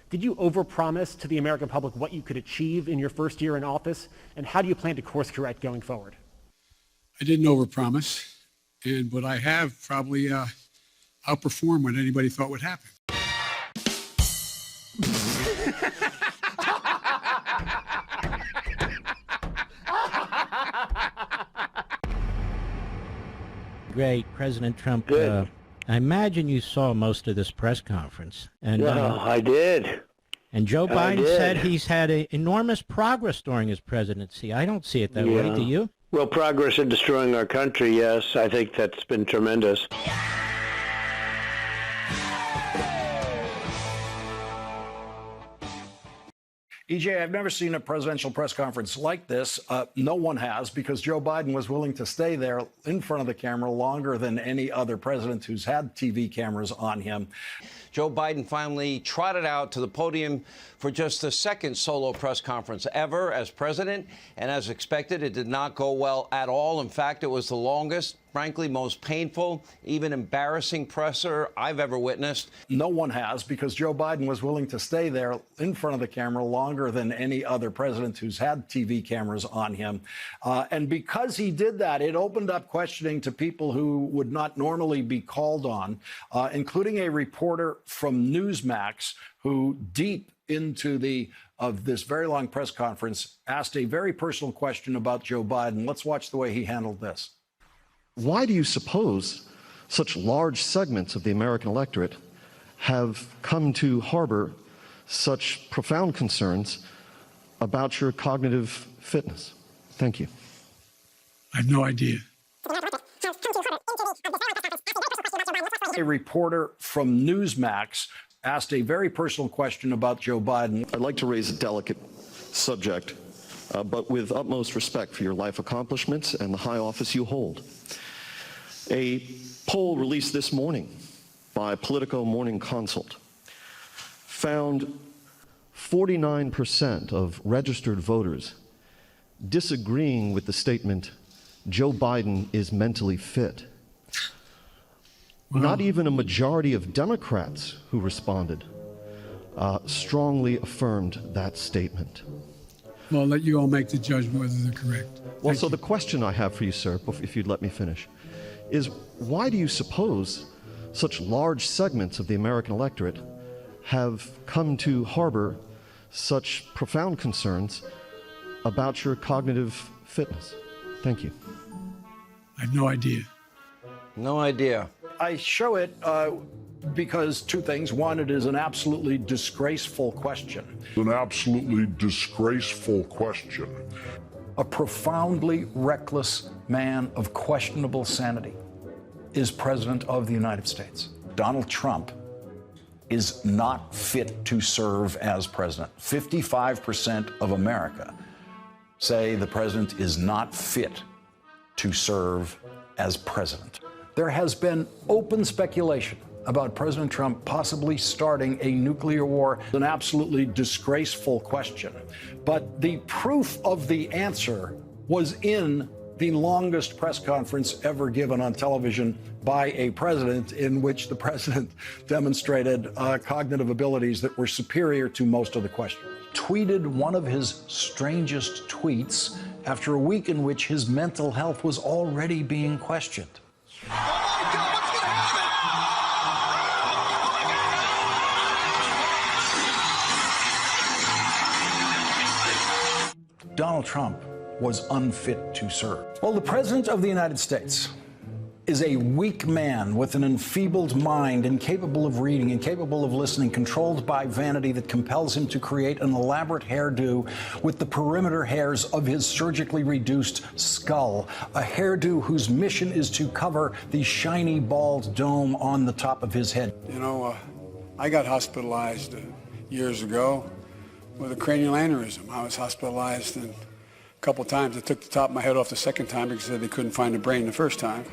Did you overpromise to the American public what you could achieve in your first year in office? And how do you plan to course correct going forward? I didn't overpromise, but I have probably outperformed what anybody thought would happen. Great, President Trump. Good. I imagine you saw most of this press conference. And, I did. And Joe Biden said he's had enormous progress during his presidency. I don't see it that way. Do you? Well, progress in destroying our country, yes. I think that's been tremendous. EJ, I've never seen a presidential press conference like this. No one has, because Joe Biden was willing to stay there in front of the camera longer than any other president who's had TV cameras on him. Joe Biden finally trotted out to the podium for just the second solo press conference ever as president. And as expected, it did not go well at all. In fact, it was the longest, frankly, most painful, even embarrassing presser I've ever witnessed. No one has, because Joe Biden was willing to stay there in front of the camera longer than any other president who's had TV cameras on him. And because he did that, it opened up questioning to people who would not normally be called on, including a reporter from Newsmax who, deep into this very long press conference, asked a very personal question about Joe Biden. Let's watch the way he handled this. Why do you suppose such large segments of the American electorate have come to harbor such profound concerns about your cognitive fitness? Thank you. I have no idea. A reporter from Newsmax asked a very personal question about Joe Biden. I'd like to raise a delicate subject, but with utmost respect for your life accomplishments and the high office you hold. A poll released this morning by Politico Morning Consult found 49% of registered voters disagreeing with the statement, Joe Biden is mentally fit. Not even a majority of Democrats who responded strongly affirmed that statement. Well, I'll let you all make the judgment whether they're correct. Well, so the question I have for you, sir, if you'd let me finish, is why do you suppose such large segments of the American electorate have come to harbor such profound concerns about your cognitive fitness? Thank you. I have no idea. No idea. I show it because two things. One, it is an absolutely disgraceful question. An absolutely disgraceful question. A profoundly reckless man of questionable sanity is president of the United States. Donald Trump is not fit to serve as president. 55% of America say the president is not fit to serve as president. There has been open speculation about President Trump possibly starting a nuclear war. An absolutely disgraceful question. But the proof of the answer was in the longest press conference ever given on television by a president, in which the president demonstrated cognitive abilities that were superior to most of the questions. Tweeted one of his strangest tweets after a week in which his mental health was already being questioned. Donald Trump was unfit to serve. Well, the President of the United States is a weak man with an enfeebled mind, incapable of reading, incapable of listening, controlled by vanity that compels him to create an elaborate hairdo with the perimeter hairs of his surgically reduced skull, a hairdo whose mission is to cover the shiny bald dome on the top of his head. You know, I got hospitalized years ago with a cranial aneurysm. I was hospitalized a couple times. I took the top of my head off the second time because they couldn't find the brain the first time.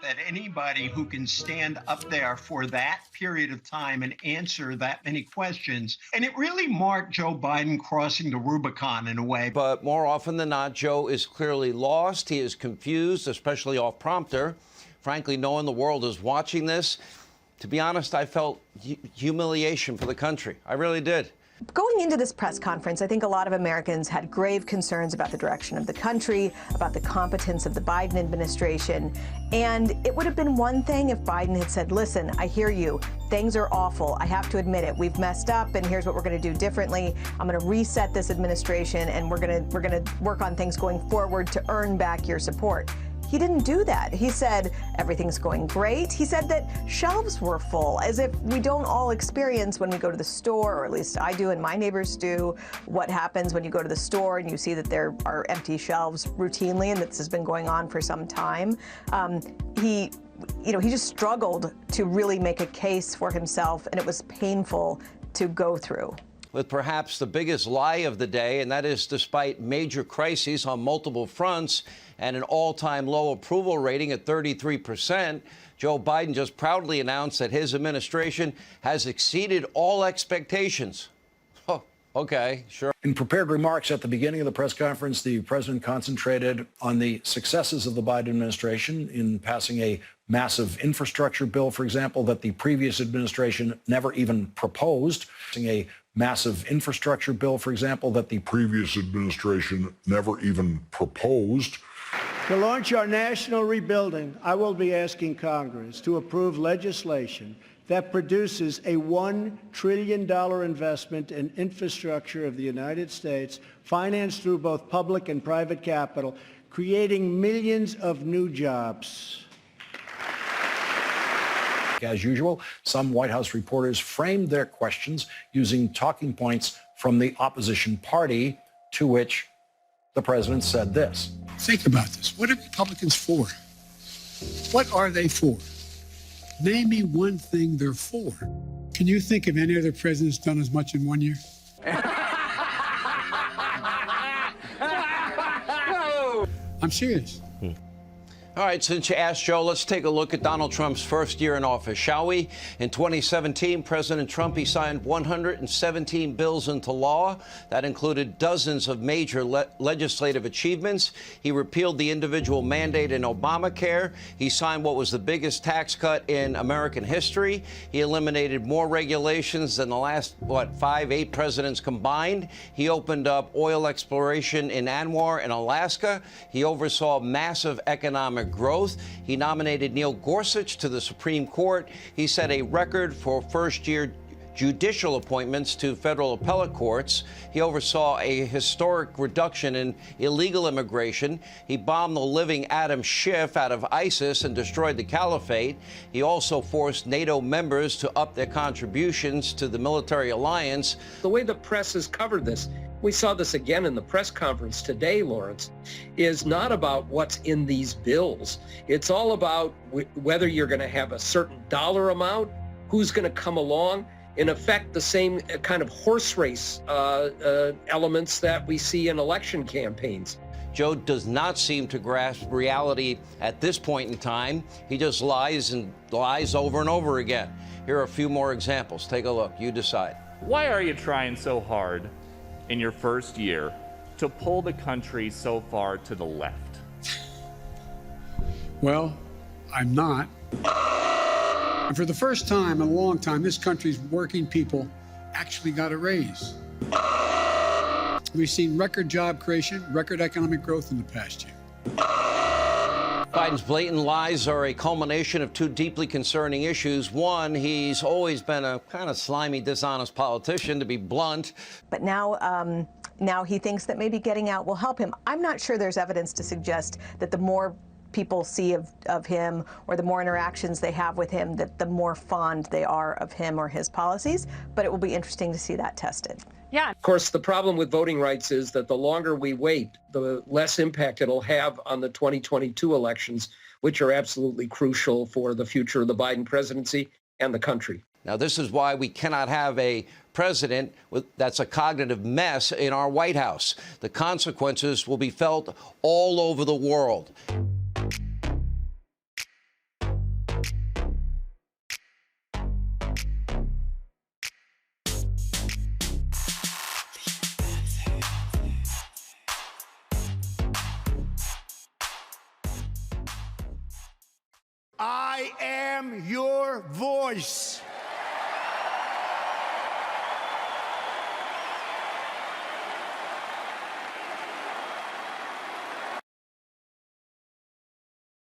That anybody who can stand up there for that period of time and answer that many questions, and it really marked Joe Biden crossing the Rubicon in a way. But more often than not, Joe is clearly lost. He is confused, especially off prompter. Frankly, knowing the world is watching this, To be honest, I felt humiliation for the country. I really did. Going into this press conference, I think a lot of Americans had grave concerns about the direction of the country, about the competence of the Biden administration. And it would have been one thing if Biden had said, listen, I hear you. Things are awful. I have to admit it. We've messed up, and here's what we're going to do differently. I'm going to reset this administration, and we're going to work on things going forward to earn back your support. He didn't do that. He said everything's going great. He said that shelves were full, as if we don't all experience when we go to the store, or at least I do and my neighbors do, what happens when you go to the store and you see that there are empty shelves routinely, and this has been going on for some time. He just struggled to really make a case for himself, and it was painful to go through. With perhaps the biggest lie of the day, and that is despite major crises on multiple fronts and an all-time low approval rating at 33%, Joe Biden just proudly announced that his administration has exceeded all expectations. Oh, okay, sure. In prepared remarks at the beginning of the press conference, the president concentrated on the successes of the Biden administration in passing a massive infrastructure bill, for example, that the previous administration never even proposed. A massive infrastructure bill, for example, that the previous administration never even proposed. To launch our national rebuilding, I will be asking Congress to approve legislation that produces a $1 trillion investment in infrastructure of the United States, financed through both public and private capital, creating millions of new jobs. As usual, some White House reporters framed their questions using talking points from the opposition party, to which the president said this. Think about this. What are Republicans for? What are they for? Name me one thing they're for. Can you think of any other president's done as much in 1 year? I'm serious. All right, since you asked, Joe, let's take a look at Donald Trump's first year in office, shall we? In 2017, President Trump, he signed 117 bills into law. That included dozens of major legislative achievements. He repealed the individual mandate in Obamacare. He signed what was the biggest tax cut in American history. He eliminated more regulations than the last, 8 presidents combined. He opened up oil exploration in Anwar in Alaska. He oversaw massive economic growth. He nominated Neil Gorsuch to the Supreme Court. He set a record for first-year judicial appointments to federal appellate courts. He oversaw a historic reduction in illegal immigration. He bombed the living Adam Schiff out of ISIS and destroyed the caliphate. He also forced NATO members to up their contributions to the military alliance. The way the press has covered this, we saw this again in the press conference today, Lawrence, is not about what's in these bills. It's all about whether you're going to have a certain dollar amount, who's going to come along. In effect, the same kind of horse race elements that we see in election campaigns. Joe does not seem to grasp reality at this point in time. He just lies and lies over and over again. Here are a few more examples. Take a look. You decide. Why are you trying so hard in your first year to pull the country so far to the left? Well, I'm not. And for the first time in a long time, this country's working people actually got a raise. We've seen record job creation, record economic growth in the past year. Biden's blatant lies are a culmination of two deeply concerning issues. One, he's always been a kind of slimy, dishonest politician, to be blunt. But now he thinks that maybe getting out will help him. I'm not sure there's evidence to suggest that the more people see of him, or the more interactions they have with him, that the more fond they are of him or his policies. But it will be interesting to see that tested. Yeah. Of course, the problem with voting rights is that the longer we wait, the less impact it'll have on the 2022 elections, which are absolutely crucial for the future of the Biden presidency and the country. Now, this is why we cannot have a president that's a cognitive mess in our White House. The consequences will be felt all over the world. I am your voice.